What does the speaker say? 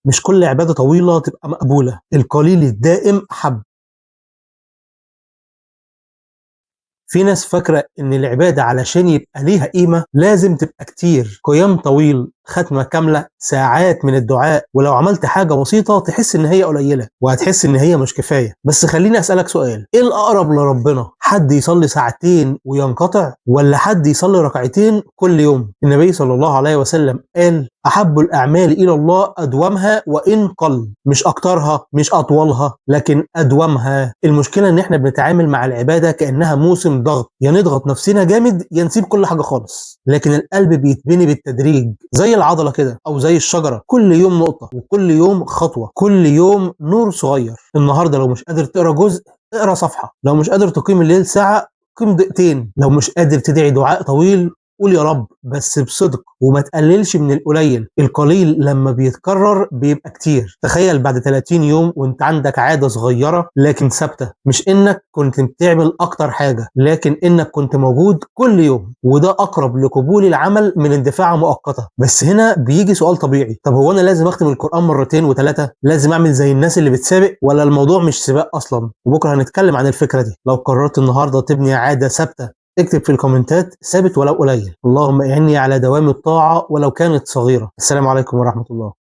مش كل عبادة طويلة تبقى مقبولة، القليل الدائم أحب. في ناس فاكرة إن العبادة علشان يبقى ليها قيمة لازم تبقى كتير، قيام طويل، ختمة كاملة، ساعات من الدعاء، ولو عملت حاجة بسيطة تحس إن هي قليلة وهتحس إن هي مش كفاية. بس خليني أسألك سؤال، إيه الأقرب لربنا؟ حد يصلي ساعتين وينقطع، ولا حد يصلي ركعتين كل يوم؟ النبي صلى الله عليه وسلم قال: أحب الأعمال إلى الله أدومها وإن قل، مش أكترها مش أطولها لكن أدومها. المشكلة إن إحنا بنتعامل مع العبادة كأنها موسم ضغط، يا نضغط نفسنا جامد يا نسيب كل حاجة خالص. لكن القلب بيتبني بالتدريج زي العضلة كده أو زي الشجرة، كل يوم نقطة وكل يوم خطوة، كل يوم نور صغير. النهاردة لو مش قادر تقرأ جزء اقرأ صفحة، لو مش قادر تقيم الليل ساعة قيم دقيقتين، لو مش قادر تدعي دعاء طويل قول يا رب بس بصدق وما تقللش من القليل. القليل لما بيتكرر بيبقى كتير. تخيل بعد 30 يوم وانت عندك عادة صغيرة لكن ثابتة، مش انك كنت بتعمل اكتر حاجة لكن انك كنت موجود كل يوم، وده اقرب لقبول العمل من اندفاع مؤقتة. بس هنا بيجي سؤال طبيعي، طب هو انا لازم اختم القرآن مرتين وثلاثة؟ لازم اعمل زي الناس اللي بتسابق؟ ولا الموضوع مش سباق اصلا؟ وبكرة هنتكلم عن الفكرة دي. لو قررت النهاردة تبني عادة ثابتة اكتب في الكومنتات ثابت ولو قليل. اللهم اعني على دوام الطاعة ولو كانت صغيرة. السلام عليكم ورحمة الله.